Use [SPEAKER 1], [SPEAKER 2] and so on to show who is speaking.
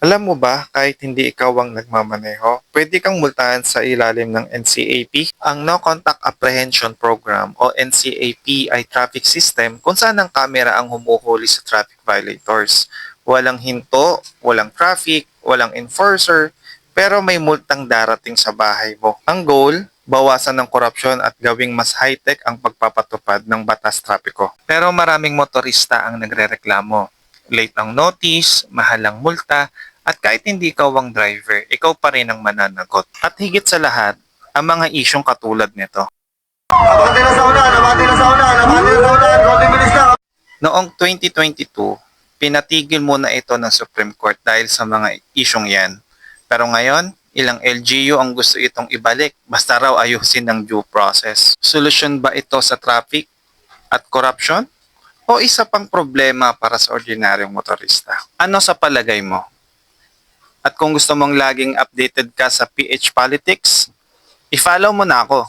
[SPEAKER 1] Alam mo ba, kahit hindi ikaw ang nagmamaneho, pwede kang multahan sa ilalim ng NCAP. Ang No Contact Apprehension Program o NCAP ay traffic system kung saan ang kamera ang humuhuli sa traffic violators. Walang hinto, walang traffic, walang enforcer, pero may multang darating sa bahay mo. Ang goal, bawasan ng korupsyon at gawing mas high-tech ang pagpapatupad ng batas trapiko. Pero maraming motorista ang nagrereklamo. Late ang notice, mahal ang multa, at kahit hindi ikaw ang driver, ikaw pa rin ang mananagot. At higit sa lahat, ang mga isyong katulad nito.
[SPEAKER 2] Abante na sa ulan, abante na sa ulan, abante na sa ulan, konting bilis na.
[SPEAKER 1] Noong 2022, pinatigil muna ito ng Supreme Court dahil sa mga isyong yan. Pero ngayon, ilang LGU ang gusto itong ibalik basta raw ayusin ng due process. Solusyon ba ito sa traffic at corruption? O isa pang problema para sa ordinaryong motorista? Ano sa palagay mo? At kung gusto mong laging updated ka sa PH Politics, i-follow mo na ako.